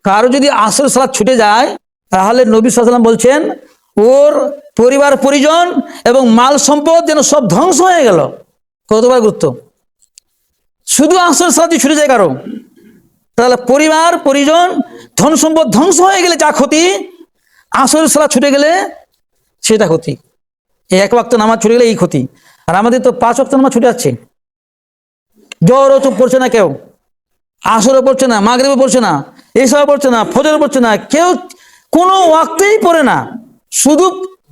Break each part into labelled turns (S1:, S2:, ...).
S1: কারো যদি আসরের সালাত ছুটে যায় তাহলে নবী সাল্লাল্লাহু আলাইহি ওয়াসাল্লাম বলছেন ওর পরিবার পরিজন এবং মাল সম্পদ যেন সব ধ্বংস হয়ে গেল। কতবার গুরুত্ব! শুধু আসরের সালাত ছুটে যায় কারো, তাহলে পরিবার পরিজন ধন সম্পদ ধ্বংস হয়ে গেলে যা ক্ষতি, আসরের সালাত ছুটে গেলে সেটা ক্ষতি। এই এক ওয়াক্ত নামাজ ছুটে গেলে এই ক্ষতি। আর আমাদের তো 5 ওয়াক্ত নামাজ ছুটে যাচ্ছে। জোহরও তো পড়ছে না কেউ, আসরও পড়ছে না, মাগরিবও পড়ছে না, এশাও পড়ছে না, ফজরও পড়ছে না, কেউ কোনো ওয়াক্তেই পড়ে না, শুধু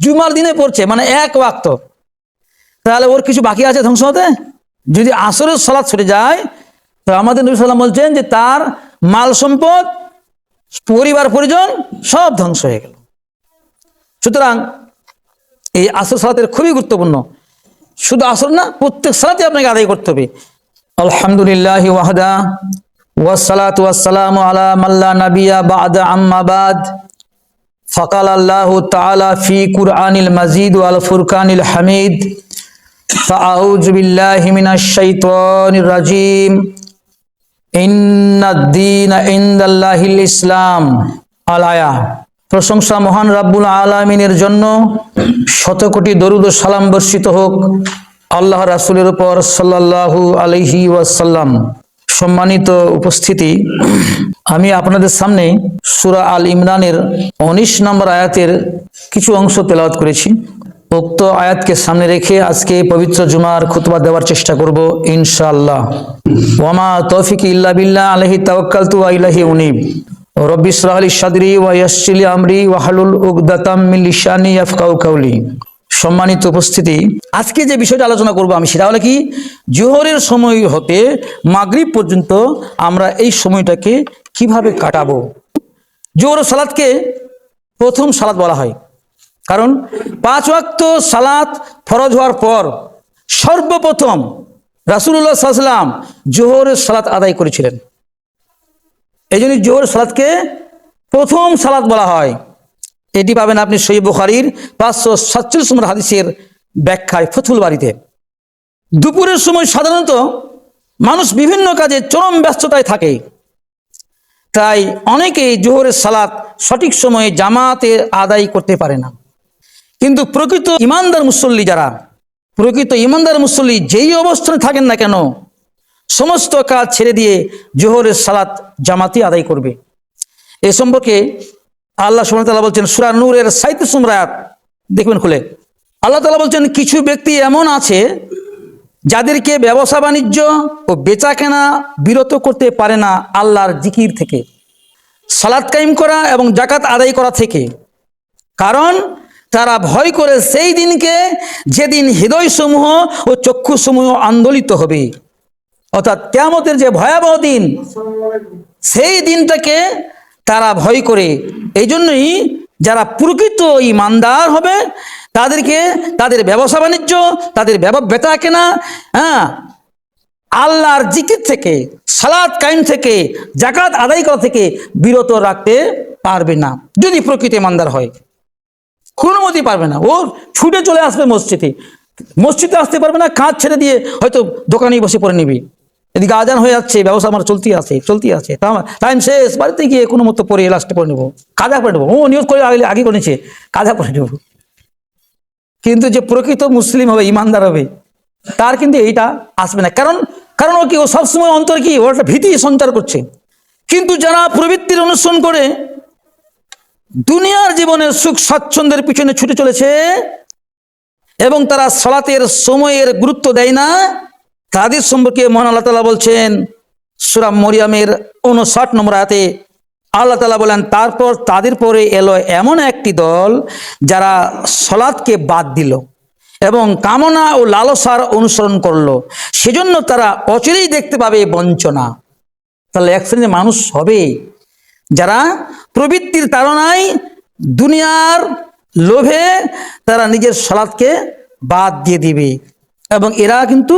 S1: জুমার দিনে পড়ছে, মানে এক ওয়াক্ত। তাহলে ওর কিছু বাকি আছে ধ্বংস হতে? যদি আসরের সালাত ছুটে যায় তো আমাদের নবী সাল্লাল্লাহু আলাইহি ওয়াসাল্লাম বলছেন যে তার মাল সম্পদ পরিবার পরিজন সব ধ্বংস হয়ে গেল। সুতরাং এই আসর সালাতের খুবই গুরুত্বপূর্ণ। শুধু আসর না, প্রত্যেক সালাতে আপনাকে আদায় করতে হবে। আলহামদুলিল্লাহ ওয়াহদা ওয়াসসালাতু ওয়াসসালামু আলা মাল্লা নাবিয়্যা বা'দা আম্মা বাদ ফাকাল আল্লাহু তাআলা ফি কুরআনিল মাজিদ ওয়াল ফুরকানিল হামিদ ফাআউযু বিল্লাহি মিনাশ শাইতানির রাজিম ইন্নাদ দীনা ইনদাল্লাহিল ইসলাম। আল আয়া। প্রশংসা মহান রাব্বুল আলামিনের জন্য, শত কোটি দরুদ ও সালাম বর্ষিত হোক আল্লাহ রাসূলের উপর সাল্লাল্লাহু আলাইহি ওয়াসাল্লাম। সম্মানিত উপস্থিতি, আমি আপনাদের সামনে সূরা আল ইমরানের 19 নম্বর আয়াতের কিছু অংশ তেলাওয়াত করেছি। উক্ত আয়াতকে সামনে রেখে আজকে পবিত্র জুমার খুতবা দেওয়ার চেষ্টা করব ইনশাআল্লাহ। ওয়ামা তৌফিকি ইল্লা বিল্লাহ আলাইহি তাওয়াক্কালতু ওয়া ইলাইহি উনীব। রব্বি ইশরাহ লি সাদরি ওয়া ইয়াসসির লি আমরি ওয়াহলুল উকদাতাম মিন লিসানি ইয়াফকাহু কাওলি। সম্মানিত উপস্থিতি, আজকে যে বিষয়টা আলোচনা করব আমি সেটা হলো কি, জোহরের সময় হতে মাগরিব পর্যন্ত আমরা এই সময়টাকে কিভাবে কাটাবো। জোহর সালাতকে প্রথম সালাত বলা হয়, কারণ 5 ওয়াক্ত সালাত ফরজ হওয়ার পর সর্বপ্রথম রাসূলুল্লাহ সাল্লাল্লাহু আলাইহি ওয়াসাল্লাম জোহরের সালাত আদায় করেছিলেন। এই জন্য জোহরের সালাতকে প্রথম সালাত বলা হয়। এটি পাবেন আপনি সহিহ বুখারীর 547 নম্বর হাদিসের ব্যাখ্যায় ফতুল বারীতে। দুপুরের সময় সাধারণত মানুষ বিভিন্ন কাজে চরম ব্যস্ততায় থাকে, তাই অনেকেই জোহরের সালাত সঠিক সময়ে জামাতে আদায় করতে পারে না। কিন্তু প্রকৃত ইমানদার মুসল্লি যারা, প্রকৃত ইমানদার মুসল্লি যেই অবস্থানে থাকেন না কেন, সমস্ত কাজ ছেড়ে দিয়ে জোহরের সালাত জামাতে আদায় করবে। এ সম্পর্কে আল্লাহ সুবহানাহু ওয়া তাআলা বলছেন সূরা নূরের 37 নম্বর আয়াত দেখবেন খুলে। আল্লাহ তাআলা বলছেন কিছু ব্যক্তি এমন আছে যাদেরকে ব্যবসা বাণিজ্য ও বেচাকেনা বিরত করতে পারে না আল্লাহর জিকির থেকে, সালাত কায়েম করা এবং যাকাত আদায় করা থেকে, কারণ তারা ভয় করে সেই দিনকে যেদিন হৃদয়সমূহ ও চক্ষুসমূহ আন্দোলিত হবে, অর্থাৎ কিয়ামতের যে ভয়াবহ দিন, সেই দিনটাকে তারা ভয় করে। এই জন্যই যারা প্রকৃত ইমানদার হবে তাদেরকে তাদের ব্যবসা বাণিজ্য, তাদের বেচা কেনা আল্লাহর জিকির থেকে, সালাত কায়েম থেকে, যাকাত আদায় করা থেকে বিরত রাখতে পারবে না। যদি প্রকৃত ইমানদার হয় কোনো মতেই পারবে না। ও ছুটে চলে আসবে মসজিদে, মসজিদে আসতে পারবে না, কাজ ছেড়ে দিয়ে হয়তো দোকানেই বসে পড়ে নিবি। এদিকে আজান হয়ে যাচ্ছে, ব্যবসা আমার চলতে আছে, টাইম শেষ, বাড়িতে গিয়ে কোনো মতো পরে লাস্টে পরে নেবো, কাজা করে নেবো। ও নিয়োগ করে আগে করেছে, কাজা করে নেবো। কিন্তু যে প্রকৃত মুসলিম হবে, ইমানদার হবে, তার কিন্তু এইটা আসবে না। কারণ ও কি, ও সবসময় অন্তর কি, ওর একটা ভীতি সঞ্চার করছে। কিন্তু যারা প্রবৃত্তির অনুসরণ করে দুনিয়ার জীবনের সুখ স্বাচ্ছন্দ্যের পিছনে ছুটে চলেছে এবং তারা সালাতের সময়ের গুরুত্ব দেয় না, তাদের সম্পর্কে মহান আল্লাহ তাআলা বলছেন সূরা মরিয়মের 59 নম্বর আয়াতে। আল্লাহ তাআলা বলেন, তারপর তাদের পরে এলো এমন একটি দল যারা সালাতকে বাদ দিল এবং কামনা ও লালসার অনুসরণ করলো, সেজন্য তারা অচিরেই দেখতে পাবে বঞ্চনা। তাহলে এক শ্রেণীর মানুষ হবে যারা প্রবৃত্তির তাড়নায়, দুনিয়ার লোভে তারা নিজের সালাতকে বাদ দিয়ে দিবে এবং এরা কিন্তু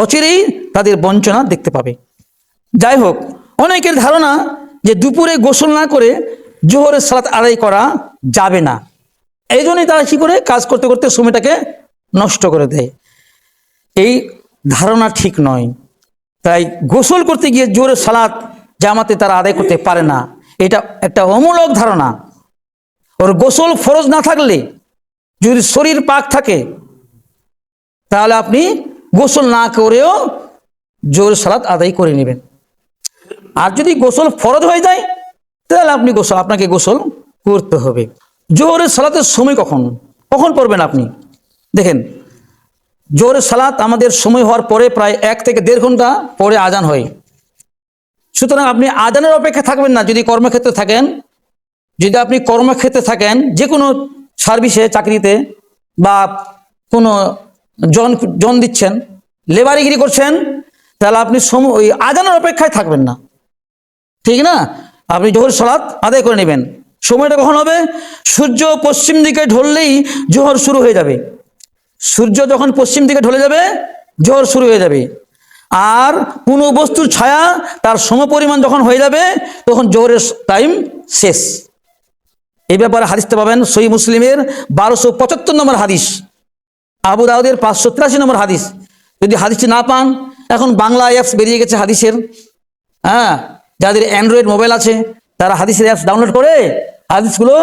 S1: অচিরেই তাদের বঞ্চনা দেখতে পাবে। যাই হোক, অনেকের ধারণা যে দুপুরে গোসল না করে জোহরের সালাত আদায় করা যাবে না, এই জন্যই তারা কি করে, কাজ করতে করতে সময়টাকে নষ্ট করে দেয়। এই ধারণা ঠিক নয়। তাই গোসল করতে গিয়ে জোহরের সালাত জামাতে তারা আদায় করতে পারে না। এটা একটা অমূলক ধারণা। ওর গোসল ফরজ না থাকলে, যদি শরীর পাক থাকে, তাহলে আপনি গোসল না করেও জোহরের সালাত আদায় করে নেবেন। আর যদি গোসল ফরজ হয়ে যায়, তাহলে আপনাকে গোসল করতে হবে। জোহরের সালাতের সময় কখন কখন পড়বেন আপনি? দেখেন, জোহরের সালাত আমাদের সময় হওয়ার পরে প্রায় 1 থেকে 1.5 ঘন্টা পরে আজান হয়। সুতরাং আপনি আজানের অপেক্ষা থাকবেন না। যদি কর্মক্ষেত্রে থাকেন, যে কোনো সার্ভিসে, চাকরিতে, বা কোনো জন দিচ্ছেন, লেবারিগিরি করছেন, তাহলে আপনি ওই আজানের অপেক্ষায় থাকবেন না, ঠিক না? আপনি জোহর সালাত আদায় করে নেবেন। সময়টা কখন হবে? সূর্য পশ্চিম দিকে ঢললেই জোহর শুরু হয়ে যাবে। সূর্য যখন পশ্চিম দিকে ঢলে যাবে, জোহর শুরু হয়ে যাবে। আর কোনো বস্তুর ছায়া তার সমপরিমাণ যখন হয়ে যাবে, তখন জোহরের টাইম শেষ। এই ব্যাপারে হাদিসটা পাবেন সহিহ মুসলিমের 1275 নম্বর হাদিস, আবু দাউদের 583 নম্বর হাদিস। যদি হাদিসটি না পান, এখন বাংলা অ্যাপস বেরিয়ে গেছে হাদিসের। যাদের অ্যান্ড্রয়েড মোবাইল আছে, তারা হাদিসের অ্যাপস ডাউনলোড করে হাদিসগুলো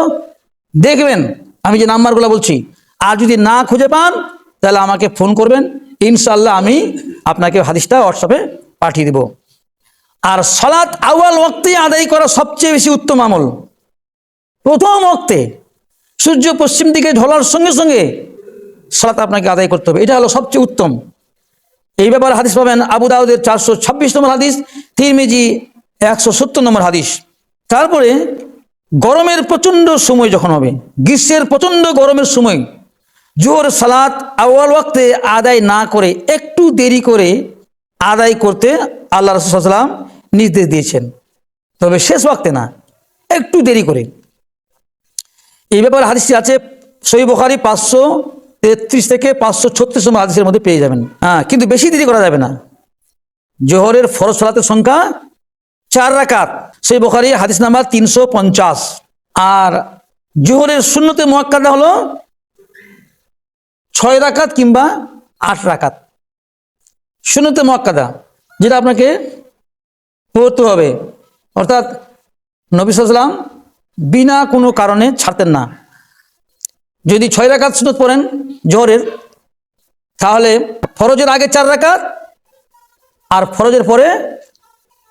S1: দেখবেন, আমি যে নাম্বারগুলো বলছি। আর যদি না খুঁজে পান, তাহলে আমাকে ফোন করবেন, ইনশাআল্লাহ আমি আপনাকে হাদিসটা হোয়াটসঅ্যাপে পাঠিয়ে দেব। আর সালাত আউয়াল ওয়াক্তে আদায় করা সবচেয়ে বেশি উত্তম আমল। প্রথম ওয়াক্তে সূর্য পশ্চিম দিকে ঢলার সঙ্গে সঙ্গে সালাত আপনাকে আদায় করতে হবে, এটা হলো সবচেয়ে উত্তম। এই ব্যাপারে হাদিস পাবেন আবু দাউদের 426 নম্বর হাদিস, তিরমিজি 170 নম্বর হাদিস। তারপরে গরমের প্রচন্ড সময় যখন হবে, গ্রীষ্মের প্রচন্ড গরমের সময়, জোহর সালাত আউয়াল ওয়াক্তে আদায় না করে একটু দেরি করে আদায় করতে আল্লাহ রাসূল সাল্লাল্লাহু আলাইহি ওয়াসাল্লাম নির্দেশ দিয়েছেন, তবে শেষ ওয়াক্তে না, একটু দেরি করে। এই ব্যাপারে হাদিসটি আছে সহিহ বুখারী 533 থেকে 536 নম্বর হাদিসের মধ্যে পেয়ে যাবেন। কিন্তু বেশি দেরি করা যাবে না। জোহরের ফরজ সালাতের সংখ্যা 4 রাকাত, সহিহ বুখারী হাদিস নাম্বার 350। আর জোহরের সুন্নতে মুআক্কাদা হলো 6 রাকাত কিংবা 8 রাকাত। সুন্নতে মুআক্কাদা যেটা আপনাকে পড়তে হবে, অর্থাৎ নবী সাল্লাল্লাহু আলাইহি ওয়াসাল্লাম বিনা কোনো কারণে ছাড়তেন না। যদি 6 রাকাত সুন্নত পড়েন জোহরের, তাহলে ফরজের আগে 4 রাকাত আর ফরজের পরে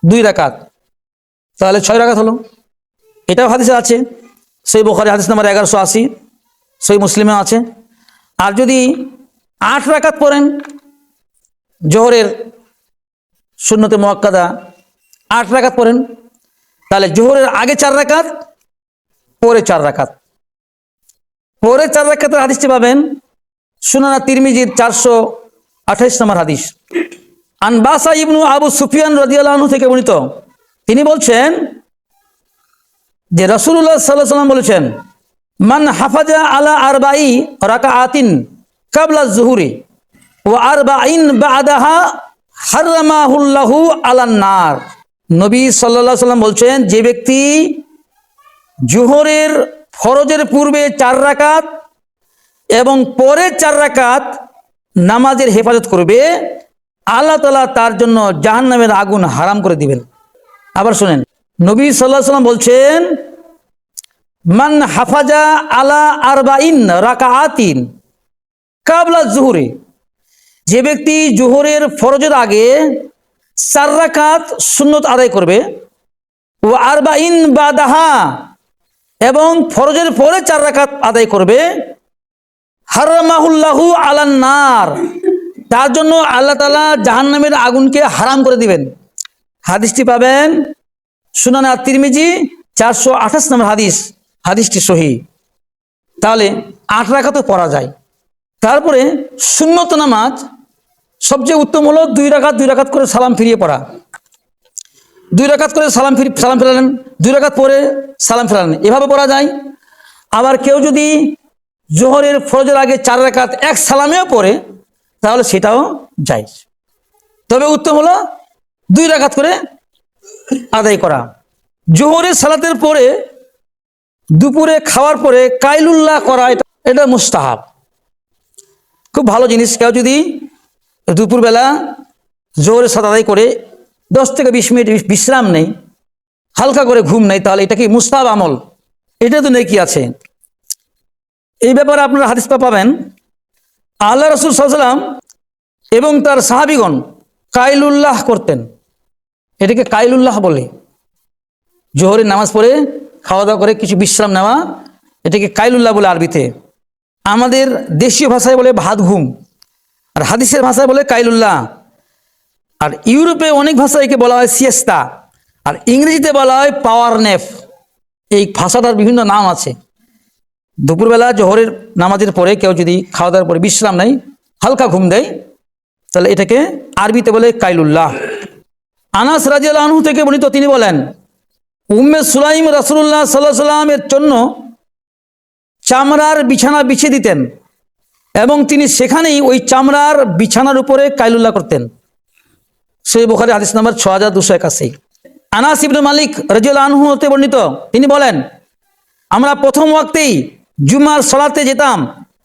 S1: 2 রাকাত, তাহলে 6 রাকাত হলো। এটাও হাদিসে আছে, সহিহ বুখারী হাদিস নাম্বার 1180, সহিহ মুসলিমেও আছে। আর যদি 8 রাকাত পড়েন জোহরের সুন্নতে মুআক্কাদা, 8 রাকাত পড়েন, তাহলে জোহরের আগে 4 রাকাত, পরে 4 রাকাত। পরে 4 রাকাতের হাদিসটি পাবেন সুনান তিরমিজির 428 নম্বর হাদিস। আন বাসা ইবনু আবু সুফিয়ান রাদিয়াল্লাহু আনহু থেকে বর্ণিত, তিনি বলছেন যে রাসূলুল্লাহ সাল্লাল্লাহু আলাইহি ওয়াসাল্লাম বলেছেন, মান হাফাজা আলা আরবাই রাকাআতিন ক্বাবলা যুহুরি ওয়া আরবাইন বা'দাহা হারামাহুল্লাহু আলান নার। নবী সাল্লাল্লাহু আলাইহি ওয়াসাল্লাম বলছেন, যে ব্যক্তি জোহরের ফরজের পূর্বে 4 রাকাত এবং পরে 4 রাকাত নামাজের হেফাজত করবে, আল্লাহ তাআলা তার জন্য জাহান্নামের আগুন হারাম করে দিবেন। আবার শুনেন, নবী সাল্লাল্লাহু আলাইহি ওয়াসাল্লাম বলছেন, মান হাফাজা আলা আরবাইন রাকাআতিন ক্বাবলা যুহুরি, যে ব্যক্তি জোহরের ফরজের আগে 4 রাকাত সুন্নত আদায় করবে, ও আরবাইন বাদাহা, এবং ফরজের পরে 4 রাকাত আদায় করবে, হারামাহুল্লাহু আলান নার, তার জন্য আল্লাহ তাআলা জাহান্নামের আগুনকে হারাম করে দিবেন। হাদিসটি পাবেন সুনান আত-তিরমিজি 428 নম্বর হাদিস, হাদিসটি সহিহ। তাহলে 8 রাকাতও পড়া যায়। তারপরে সুন্নত নামাজ সবচেয়ে উত্তম হলো 2 রাকাত করে সালাম ফিরিয়ে পড়া। 2 রাকাত করে সালাম ফেরালেন, 2 রাকাত পরে সালাম ফেরালেন, এভাবে পড়া যায়। আবার কেউ যদি জোহরের ফরজের আগে 4 রাকাত এক সালামেও পড়ে, তাহলে সেটাও জায়েজ। তবে উত্তম হলো 2 রাকাত করে আদায় করা। জোহরের সালাতের পরে দুপুরে খাওয়ার পরে কাইলুল্লাহ করা, এটা মুস্তাহাব, খুব ভালো জিনিস। কেউ যদি দুপুরবেলা জোহরের সালাত আদায় করে 10 থেকে 20 মিনিট বিশ্রাম নেই, হালকা করে ঘুম নেই, তাহলে এটা কি মুস্তাহাব আমল? এটা তো নেকি আছে। এই ব্যাপারে আপনারা হাদিস পাবেন, আল্লাহ রাসূল সাল্লাল্লাহু আলাইহি ওয়াসাল্লাম এবং তার সাহাবীগণ কাইলুল্লাহ করতেন। এটাকে কাইলুল্লাহ বলে, জোহরের নামাজ পড়ে খাওয়া দাওয়া করে কিছু বিশ্রাম নেওয়া, এটাকে কাইলুল্লাহ বলে আরবিতে। আমাদের দেশীয় ভাষায় বলে ভাত ঘুম, আর হাদিসের ভাষায় বলে কাইলুল্লাহ। আর ইউরোপে অনেক ভাষায় একে বলা হয় সিয়েস্তা, আর ইংরেজিতে বলা হয় পাওয়ার নেপ। এই ভাষাটার বিভিন্ন নাম আছে। দুপুরবেলা জোহরের নামাজের পরে কেউ যদি খাওয়া দাওয়ার পরে বিশ্রাম নেয়, হালকা ঘুম দেয়, তাহলে এটাকে আরবিতে বলে কাইলুল্লাহ। আনাস রাদিয়াল্লাহু আনহু থেকে বর্ণিত, তিনি বলেন, উম্মে সুলাইম রাসূলুল্লাহ সাল্লাল্লাহু আলাইহি ওয়াসাল্লামের জন্য চামড়ার বিছানা বিছিয়ে দিতেন এবং তিনি সেখানেই ওই চামড়ার বিছানার উপরে কাইলুল্লাহ করতেন। সহিহ বুখারী হাদিস নাম্বার 6281। আনাস ইবনে মালিক রাদিয়াল্লাহু আনহু হতে বর্ণিত, তিনি বলেন, আমরা প্রথম ওয়াক্তেই জুমার সালাতে যেতাম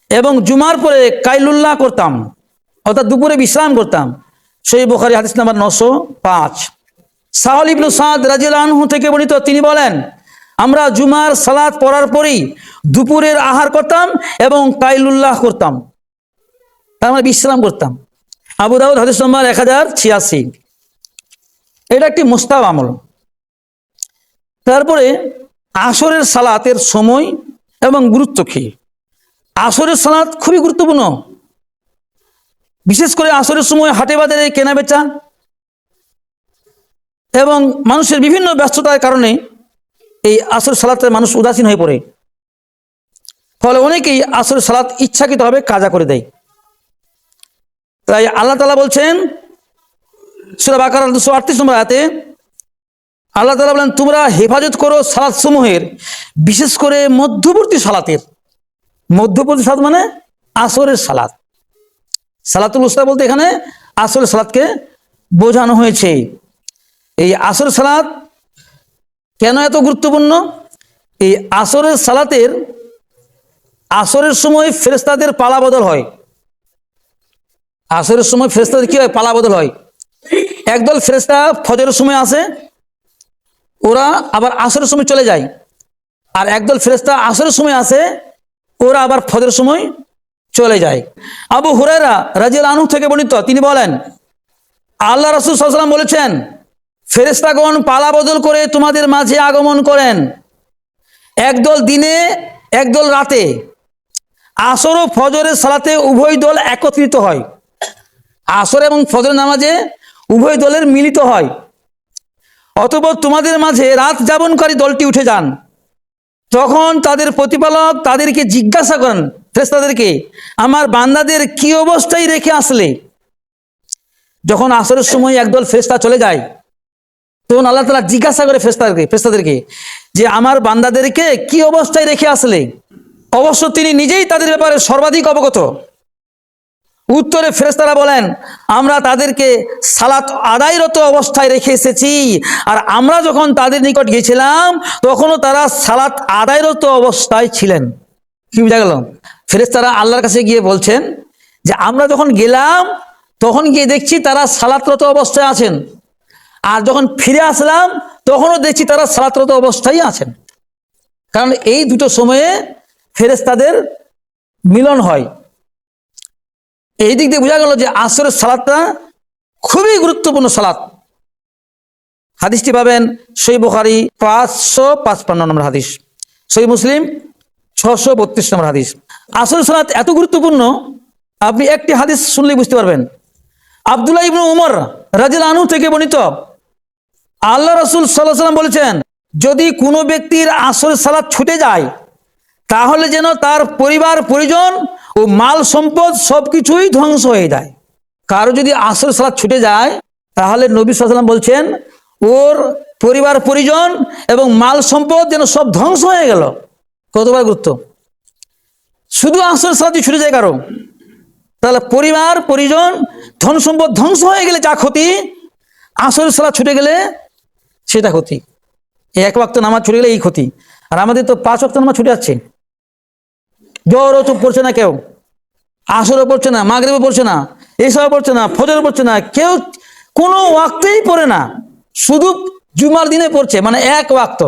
S1: এবং জুমার পরে কাইলুল্লাহ করতাম, অর্থাৎ দুপুরে বিশ্রাম করতাম। সহিহ বুখারী হাদিস নাম্বার 905। সাহল ইবনে সাদ রাদিয়াল্লাহু আনহু থেকে বর্ণিত, তিনি বলেন, আমরা জুমার সালাত পড়ার পরেই দুপুরের আহার করতাম এবং কাইলুল্লাহ করতাম, আমরা বিশ্রাম করতাম। আবু দাউদ হাদিস নাম্বার 1086। এটা একটি মুস্তাহাব আমল। তারপরে আসরের সালাতের সময় এবং গুরুত্ব কি? আসরের সালাত খুবই গুরুত্বপূর্ণ, বিশেষ করে আসরের সময় হাটে বাজারে কেনা বেচা এবং মানুষের বিভিন্ন ব্যস্ততার কারণে এই আসর সালাতে মানুষ উদাসীন হয়ে পড়ে, ফলে অনেকেই আসর সালাত ইচ্ছাকৃতভাবে কাজা করে দেয়। তাই আল্লাহ তাআলা বলছেন সূরা বাকারার 238 নম্বর আয়াতে, আল্লাহ তাআলা বলেন, তোমরা হেফাজত করো সালাত সমূহের, বিশেষ করে মধ্যবর্তী সালাতের। মধ্যবর্তী সালাত মানে আসরের সালাত। সালাতুল উস্তা বলতে এখানে আসরের সালাতকে বোঝানো হয়েছে। এই আসরের সালাত কেন এত গুরুত্বপূর্ণ? এই আসরের সালাতের আসরের সময় ফেরেশতাদের পালা বদল হয়। আসরের সময় ফেরেশতাদের কি হয়? পালা বদল হয়। একদল ফেরেশতা ফজরের সময় আসে, ওরা আবার আসরের সময় চলে যায়, আর একদল ফেরেশতা আসরের সময় আসে, ওরা আবার ফজরের সময় চলে যায়। আবু হুরায়রা রাদিয়াল্লাহু আনহু থেকে বর্ণিত, তিনি বলেন, আল্লাহ রাসূল সাল্লাল্লাহু আলাইহি ওয়াসাল্লাম বলেছেন, ফেরেশতাগণ পালা বদল করে তোমাদের মাঝে আগমন করেন, একদল দিনে একদল রাতে। আসর ও ফজরের সালাতে উভয় দল একত্রিত হয়, আসর এবং ফজর নামাজে উভয় দলের মিলিত হয়। অতঃপর তোমাদের মাঝে রাত যাপনকারী দলটি উঠে যান, তখন তাদের প্রতিপালক তাদেরকে জিজ্ঞাসা করেন, ফেরেশতাদেরকে, আমার বান্দাদের কি অবস্থায় রেখে আসলে? যখন আসরের সময় একদল ফেরেশতা চলে যায়, তখন আল্লাহ তাআলা জিজ্ঞাসা করে ফেরেশতাদেরকে যে আমার বান্দাদেরকে কি অবস্থায় রেখে আসলে? অবশ্য তিনি নিজেই তাদের ব্যাপারে সর্বাধিক অবগত। উত্তরে ফেরেশতারা বলেন, আমরা তাদেরকে সালাত আদায়রত অবস্থায় রেখে এসেছি, আর আমরা যখন তাদের নিকট গিয়েছিলাম তখনও তারা সালাত আদায়রত অবস্থায় ছিলেন। কি বুঝা গেল? ফেরেশতারা আল্লাহর কাছে গিয়ে বলছেন যে আমরা যখন গেলাম তখন গিয়ে দেখছি তারা সালাতরত অবস্থায় আছেন, আর যখন ফিরে আসলাম তখনও দেখছি তারা সালাতরত অবস্থায় আছেন। কারণ এই দুটো সময়ে ফেরেশতাদের মিলন হয়। এই দিক দিয়ে বোঝা গেল যে আসরের সালাতটা খুবই গুরুত্বপূর্ণ সালাত। হাদিসটি পাবেন সহিহ বুখারী 555 নম্বর হাদিস, সহিহ মুসলিম 632 নম্বর হাদিস। আসরের সালাত এত গুরুত্বপূর্ণ, আপনি একটি হাদিস শুনলেই বুঝতে পারবেন। আব্দুল্লাহ ইবনে উমর রাদিয়াল্লাহু আনহু থেকে বর্ণিত, আল্লাহ রাসূল সাল্লাল্লাহু আলাইহি ওয়াসাল্লাম বলেছেন, যদি কোনো ব্যক্তির আসরের সালাত ছুটে যায় তাহলে যেন তার পরিবার পরিজন ও মাল সম্পদ সবকিছুই ধ্বংস হয়ে যায়। কারো যদি আসরের সালাত ছুটে যায় তাহলে নবী সাল্লাল্লাহু আলাইহি ওয়াসাল্লাম বলছেন ওর পরিবার পরিজন এবং মাল সম্পদ যেন সব ধ্বংস হয়ে গেল। কতবার গুরুত্ব! শুধু আসরের সালাত ছুটে যায় কারো, তাহলে পরিবার পরিজন ধন সম্পদ ধ্বংস হয়ে গেলে যা ক্ষতি, আসরের সালাত ছুটে গেলে সেটা ক্ষতি। এক ওয়াক্ত নামাজ ছুটে গেলে এই ক্ষতি। আর আমাদের তো 5 ওয়াক্ত নামাজ ছুটে যাচ্ছে। জোহরও তো পড়ছে না কেউ, আসরও পড়ছে না, মাগরিবও পড়ছে না, এশাও পড়ছে না, ফজরও পড়ছে না, কেউ কোনো ওয়াক্তেই পড়ে না। শুধু জুমার দিনে পড়ছে, মানে এক ওয়াক্ত,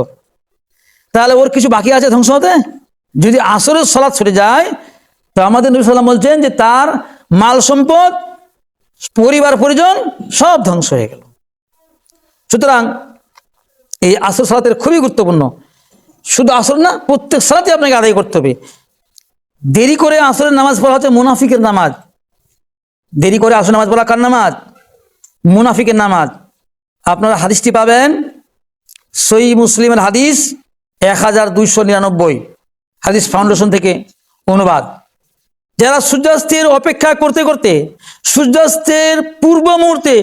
S1: তাহলে ওর কিছু বাকি আছে ধ্বংস হতে? যদি আসরের সালাত ছুটে যায় তো আমাদের নবী সাল্লাল্লাহু আলাইহি ওয়াসাল্লাম বলছেন যে তার মাল সম্পদ, পরিবার পরিজন সব ধ্বংস হয়ে গেল। সুতরাং এই আসর সালাতের খুবই গুরুত্বপূর্ণ। শুধু আসর না, প্রত্যেক সালাতে আপনাকে আদায় করতে হবে। দেরি করে আসরের নামাজ পড়া হচ্ছে মুনাফিকের নামাজ। দেরি করে আসর নামাজ পড়া কার নামাজ? মুনাফিকের নামাজ। আপনারা হাদিসটি পাবেন সহিহ মুসলিমের হাদিস 1299, হাদিস ফাউন্ডেশন থেকে অনুবাদ। যারা সূর্যাস্তের অপেক্ষা করতে করতে সূর্যাস্তের পূর্ব মুহূর্তে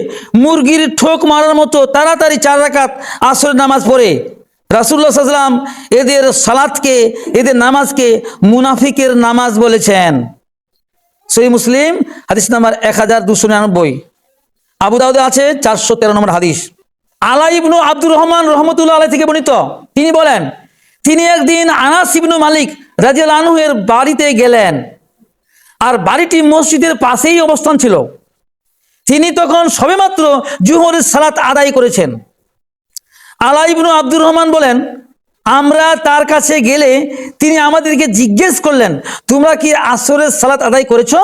S1: মুরগির ঠোক মারার মতো তাড়াতাড়ি 4 রাকাত আসরের নামাজ পড়ে, রাসূলুল্লাহ সাল্লাল্লাহু আলাইহি ওয়াসাল্লাম এদের সালাতকে, এদের নামাজকে মুনাফিকের নামাজ বলেছেন। সহিহ মুসলিম হাদিস নাম্বার 1299, আবু দাউদে আছে 413 নম্বর হাদিস। আলা ইবনু আব্দুর রহমান রহমতুল্লাহ আলাইহি থেকে বর্ণিত, তিনি বলেন, তিনি একদিন আনাস ইবনু মালিক রাদিয়াল্লাহু আনহু এর বাড়িতে গেলেন, আর বাড়িটি মসজিদের পাশেই অবস্থান ছিল। তিনি তখন সবেমাত্র জুহরের সালাত আদায় করেছেন। আলা ইবনু আব্দুর রহমান বলেন, আমরা তার কাছে গেলে তিনি আমাদেরকে জিজ্ঞেস করলেন, তোমরা কি আসরের সালাত আদায় করেছো?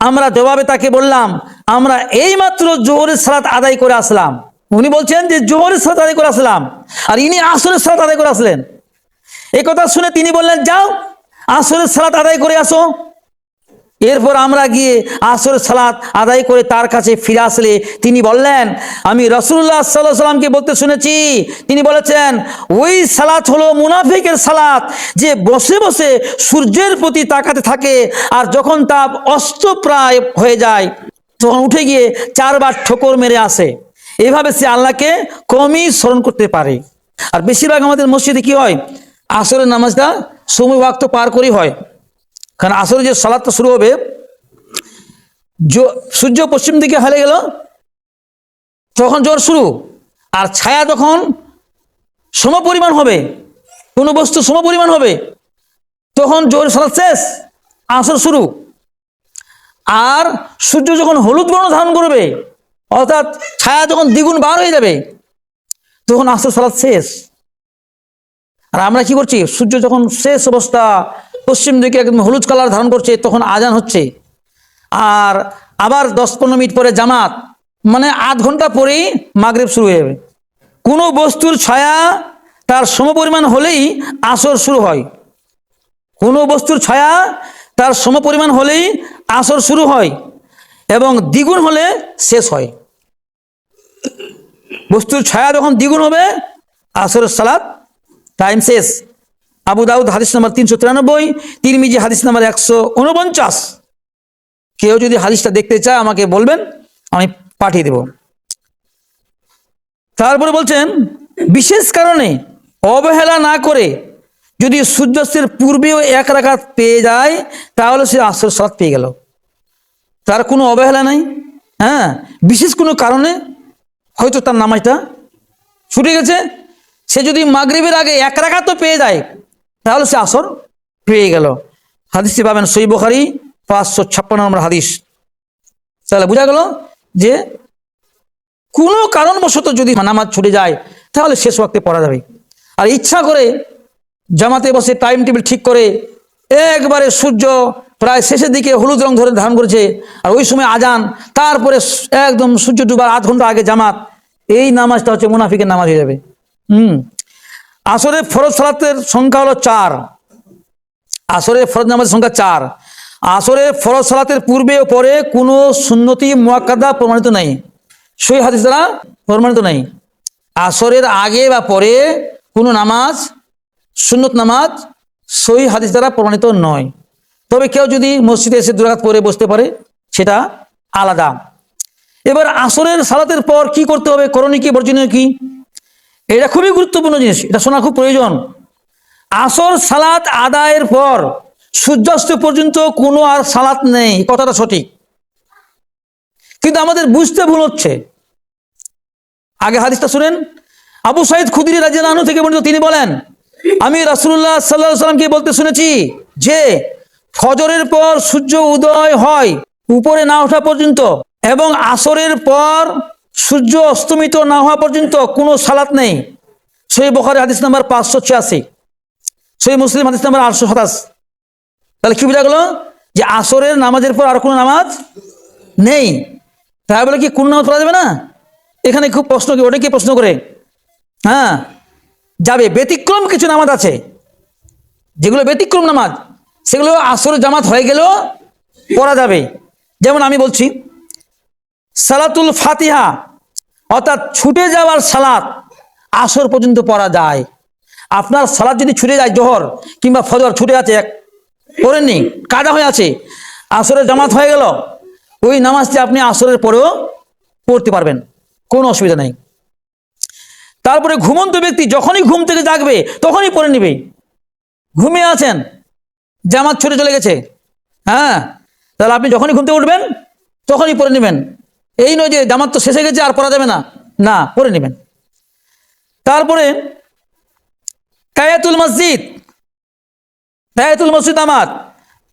S1: আমরা জবাবে তাকে বললাম, আমরা এইমাত্র জোহরের সালাত আদায় করে আসলাম। উনি বলছেন যে জোহরের সালাত আদায় করে আসলাম, আর ইনি আসরের সালাত আদায় করে আসলেন। এই কথা শুনে তিনি বললেন, যাও আসরের সালাত আদায় করে আসো। এরপর আমরা গিয়ে আসরের সালাত আদায় করে তার কাছে ফিরে আসলে তিনি বললেন, আমি রাসূলুল্লাহ সাল্লাল্লাহু আলাইহি ওয়াসাল্লামকে বলতে শুনেছি, তিনি বলেছেন, ওই সালাত হলো মুনাফিকের সালাত, যে বসে বসে সূর্যের প্রতি তাকাতে থাকে, আর যখন তা অস্তপ্রায় হয়ে যায় তখন উঠে গিয়ে 4 বার ঠোকর মেরে আসে। এভাবে সে আল্লাহকে কমই স্মরণ করতে পারে। আর বেশিরভাগ আমাদের মসজিদে কি হয়, আসরের নামাজটা সময় ওয়াক্ত পার করেই হয়। কারণ আসরে যে সালাতটা শুরু হবে, সূর্য পশ্চিম দিকে হেলে গেল তখন জোর শুরু, আর ছায়া যখন সমপরিমাণ হবে, কোনো বস্তু সমপরিমাণ হবে, তখন জোর সালাত শেষ, আসর শুরু। আর সূর্য যখন হলুদ বর্ণ ধারণ করবে, অর্থাৎ ছায়া যখন দ্বিগুণ বার হয়ে যাবে, তখন আসর সালাত শেষ। আর আমরা কি করছি, সূর্য যখন শেষ অবস্থা পশ্চিম দিকে একদম হলুদ কালার ধারণ করছে, তখন আজান হচ্ছে, আর আবার 10-15 মিনিট পরে জামাত, মানে আধ ঘন্টা পরেই মাগরিব শুরু হয়ে যাবে। কোনো বস্তুর ছায়া তার সমপরিমাণ হলেই আসর শুরু হয়, কোনো বস্তুর ছায়া তার সমপরিমাণ হলেই আসর শুরু হয়, এবং দ্বিগুণ হলে শেষ হয়। বস্তুর ছায়া যখন দ্বিগুণ হবে, আসরের সালাত টাইম শেষ। আবু দাউদ হাদিস নাম্বার 393, তিরমিজি হাদিস নাম্বার 149। কেউ যদি হাদিসটা দেখতে চায় আমাকে বলবেন, আমি পাঠিয়ে দেব। তারপরে বলছেন, বিশেষ কারণে অবহেলা না করে যদি সূর্যাস্তের পূর্বেও 1 রাকাত পেয়ে যায়, তাহলে সে আসর সালাত পেয়ে গেল। তার কোনো অবহেলা নাই, হ্যাঁ, বিশেষ কোনো কারণে হয়তো তার নামাজটা ছুটে গেছে, সে যদি মাগরিবের আগে 1 রাকাতও পেয়ে যায়, তাহলে সে আসর পেয়ে গেল। হাদিসটি পাবেন সহিহ বুখারী 556 নম্বর হাদিস। তাহলে বোঝা গেল যে কোনো কারণবশত যদি নামাজ ছুটে যায়, তাহলে শেষ ওয়াক্তে পড়া যাবে। আর ইচ্ছা করে জামাতে বসে টাইম টেবিল ঠিক করে একবারে সূর্য প্রায় শেষের দিকে হলুদ রং ধরে ধারণ করেছে, আর ওই সময় আজান, তারপরে একদম সূর্য ডুবার আধ ঘন্টা আগে জামাত, এই নামাজটা হচ্ছে মুনাফিকের নামাজ হয়ে যাবে। আসরের ফরজ সালাতের সংখ্যা হলো 4। আসরের ফরজ নামাজের সংখ্যা 4। আসরের ফরজ সালাতের পূর্বে ও পরে কোনো সুন্নতি মুআক্কাদা প্রমাণিত নাই, সহিহ হাদিস দ্বারা প্রমাণিত নাই। আসরের আগে বা পরে কোনো নামাজ, সুন্নত নামাজ সহিহ হাদিস দ্বারা প্রমাণিত নয়। তবে কেউ যদি মসজিদে এসে 2 রাকাত পরে বসতে পারে, সেটা আলাদা। এবার আসরের সালাতের পর কি করতে হবে, করণীয় কি, বর্জনীয় কি, এটা খুবই গুরুত্বপূর্ণ জিনিস, এটা শোনা খুব প্রয়োজন। আসর সালাত আদায়ের পর সূর্যাস্ত পর্যন্ত কোনো আর সালাত নেই, কথাটা সঠিক, কিন্তু আমাদের বুঝতে ভুল হচ্ছে। আগে হাদিসটা শুনেন, আবু সাঈদ খুদরি রাদিয়াল্লাহু আনহু থেকে বর্ণিত, তিনি বলেন, আমি রাসূলুল্লাহ সাল্লাল্লাহু আলাইহি ওয়াসাল্লামকে বলতে শুনেছি যে ফজরের পর সূর্য উদয় হয় উপরে না ওঠা পর্যন্ত, এবং আসরের পর সূর্য অস্তমিত না হওয়া পর্যন্ত কোনো সালাত নেই। সহিহ বুখারী হাদিস নাম্বার 586, সহিহ মুসলিম হাদিস নাম্বার 827। তাহলে কি বোঝা গেল যে আসরের নামাজের পর আর কোনো নামাজ নেই। তাই বলে কি কোন নামাজ পড়া যাবে না? এখানে খুব প্রশ্ন, অনেকে প্রশ্ন করে। হ্যাঁ, যাবে। ব্যতিক্রম কিছু নামাজ আছে, যেগুলো ব্যতিক্রম নামাজ, সেগুলো আসরের জামাত হয়ে গেলেও পড়া যাবে। যেমন আমি বলছি, সালাতুল ফাতিহা অর্থাৎ ছুটে যাওয়ার সালাত আসর পর্যন্ত পড়া যায়। আপনার সালাত যদি ছুটে যায়, জোহর কিংবা ফজর ছুটে আছে, পড়েননি, কাজা হয়ে আছে, আসরের জামাত হয়ে গেল, ওই নামাজটি আপনি আসরের পরেও পড়তে পারবেন, কোনো অসুবিধা নেই। তারপরে ঘুমন্ত ব্যক্তি যখনই ঘুম থেকে জাগবে তখনই পড়ে নিবে। ঘুমিয়ে আছেন, জামাত ছুটে চলে গেছে, হ্যাঁ, তাহলে আপনি যখনই ঘুম থেকে উঠবেন তখনই পড়ে নেবেন। এই নয় যে জামাত তো শেষে গেছে আর পড়া যাবে না, না, পড়ে নেবেন। তারপরে তাহিয়াতুল মসজিদ নামাজ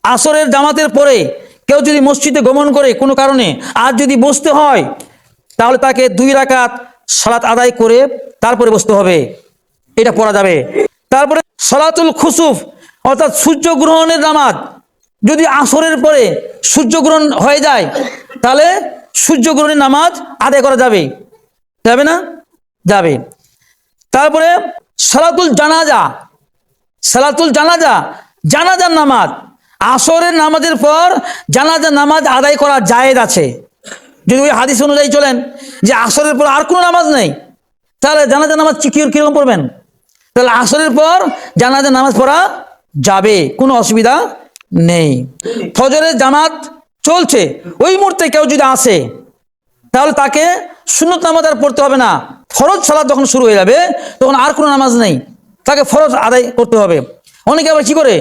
S1: আসরের জামাতের পরে কেউ যদি মসজিদে গমন করে কোনো কারণে, আর যদি বসতে হয় তাহলে তাকে 2 রাকাত সালাত আদায় করে তারপরে বসতে হবে, এটা পড়া যাবে। তারপরে সালাতুল খুসুফ অর্থাৎ সূর্যগ্রহণের নামাজ, যদি আসরের পরে সূর্যগ্রহণ হয়ে যায় তাহলে সূর্যগ্রহণের নামাজ আদায় করা যাবে, যাবে না? যাবে। তারপরে সালাতুল জানাজার নামাজ, আসরের নামাজের পর জানাজার নামাজ আদায় করা জায়েজ আছে। যদি ওই হাদিস অনুযায়ী চলেন যে আসরের পর আর কোনো নামাজ নেই, তাহলে জানাজার নামাজ কিরকম পড়বেন? তাহলে আসরের পর জানাজার নামাজ পড়া যাবে, কোনো অসুবিধা নেই। ফজরের জামাত চলছে, ওই মুহূর্তে কেউ যদি আসে তাহলে তাকে সুন্নত নামাজ আর পড়তে হবে না। ফরজ সালাত যখন শুরু হয়ে যাবে তখন আর কোনো নামাজ নেই, তাকে ফরজ আদায় করতে হবে। অনেকে আবার কি করে,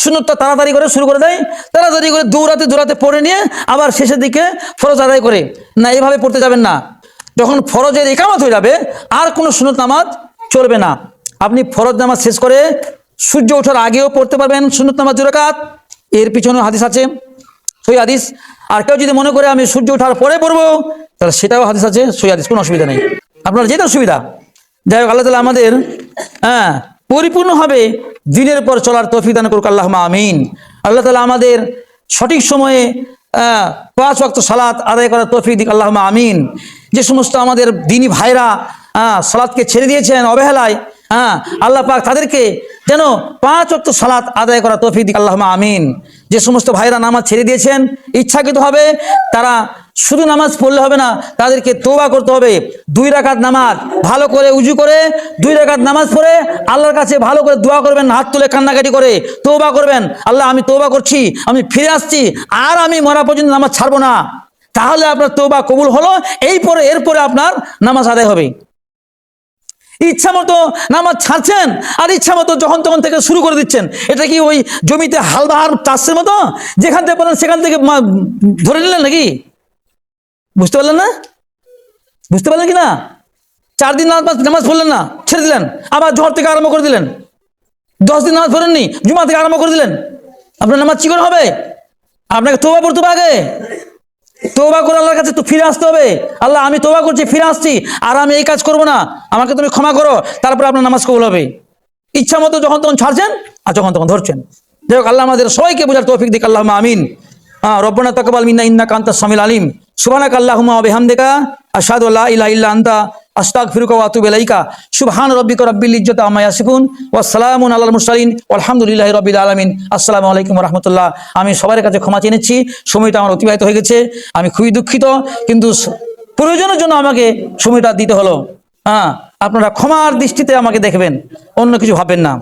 S1: সুন্নতটা তাড়াতাড়ি করে শুরু করে দেয়, তাড়াতাড়ি করে দৌড়াতে পড়ে নিয়ে আবার শেষের দিকে ফরজ আদায় করে। না, এভাবে পড়তে যাবেন না। যখন ফরজের ইকামত হয়ে যাবে আর কোনো সুন্নত নামাজ চলবে না। আপনি ফরজ নামাজ শেষ করে সূর্য ওঠার আগেও পড়তে পারবেন সুন্নত নামাজ 2 রাকাত, এর পিছনে হাদিস আছে, সহিহ হাদিস। আর কেউ যদি মনে করে আমি সূর্য ওঠার পরে পড়বো, তাহলে সেটাও হাদিস আছে, সহিহ হাদিস, কোনো অসুবিধা নেই, আপনার যেটা সুবিধা। যাই হোক, আল্লাহ তাআলা আমাদের পরিপূর্ণভাবে দিনের পর চলার তৌফিক দান করুক, আল্লাহুম্মা আমিন। আল্লাহ তাআলা আমাদের সঠিক সময়ে 5 ওয়াক্ত সালাত আদায় করার তৌফিক দিক, আল্লাহুম্মা আমিন। যে সমস্ত আমাদের দ্বীনি ভাইরা সালাতকে ছেড়ে দিয়েছেন অবহেলায়, আল্লাহ পাক তাদেরকে যেন 5 ওয়াক্ত সালাত আদায় করার তৌফিক দিক, আল্লাহুম্মা আমিন। যে সমস্ত ভাইরা নামাজ ছেড়ে দিয়েছেন ইচ্ছাকৃতভাবে, তারা শুধু নামাজ পড়লে হবে না, তাদেরকে তওবা করতে হবে। 2 রাকাত নামাজ ভালো করে উজু করে 2 রাকাত নামাজ পড়ে আল্লাহর কাছে ভালো করে দোয়া করবেন, হাত তুলে কান্নাকাটি করে তওবা করবেন, আল্লাহ আমি তওবা করছি, আমি ফিরে আসছি, আর আমি মরা পর্যন্ত নামাজ ছাড়বো না। তাহলে আপনার তওবা কবুল হলো, এরপরে আপনার নামাজ আদায় হবে। ইচ্ছা মতো নামাজ ছাড়ছেন আর ইচ্ছা মতো যখন তখন থেকে শুরু করে দিচ্ছেন, এটা কি ওই জমিতে হালবাহার চাষের মতো, যেখান থেকে বলেন সেখান থেকে ধরে নিলেন নাকি? বুঝতে পারলেন না? বুঝতে পারলেন কি না? 4 দিন নামাজ পড়লেন না, ছেড়ে দিলেন, আবার জোহর থেকে আরম্ভ করে দিলেন। 10 দিন নামাজ পড়েননি, জুমা থেকে আরম্ভ করে দিলেন। আপনার নামাজ কি করে হবে? আপনাকে তওবা করতে হবে আগে, তওবা করে আল্লাহর কাছে তো ফিরে আসতে হবে। আল্লাহ আমি তওবা করছি, ফিরে আসছি, আর আমি এই কাজ করব না, আমাকে তুমি ক্ষমা করো, তারপরে আপনার নামাজ কবুল হবে। ইচ্ছা মতো যখন তখন ছাড়ছেন আর যখন তখন ধরছেন। যাই হোক, আল্লাহ আমাদের সবাইকে বোঝার তৌফিক দিক, আল্লাহুম্মা আমিন। রব্বানা তাকাব্বাল মিন্না ইন্নাকা আনতাস সামিউল আলিম। সুবহানাকা আল্লাহুম্মা ওয়া বিহামদিকা আশহাদু আল্লা ইলাহা ইল্লা আনতা আস্তাগফিরুকা ওয়া আতুবু ইলাইকা। সুবহান রাব্বিকা রাব্বিল ইজ্জাতি আম্মা ইয়াসিফুন ওয়া সালামুন আলাল মুরসালিন ওয়ালহামদুলিল্লাহি রাব্বিল আলামিন। আসসালামু আলাইকুম ওয়া রাহমাতুল্লাহ। আমি সবার কাছে ক্ষমা চেয়ে নিচ্ছি, সময়টা আমার অতিবাহিত হয়ে গেছে, আমি খুবই দুঃখিত, কিন্তু প্রয়োজনের জন্য আমাকে সময়টা দিতে হলো। আপনারা ক্ষমার দৃষ্টিতে আমাকে দেখবেন, অন্য কিছু ভাববেন না।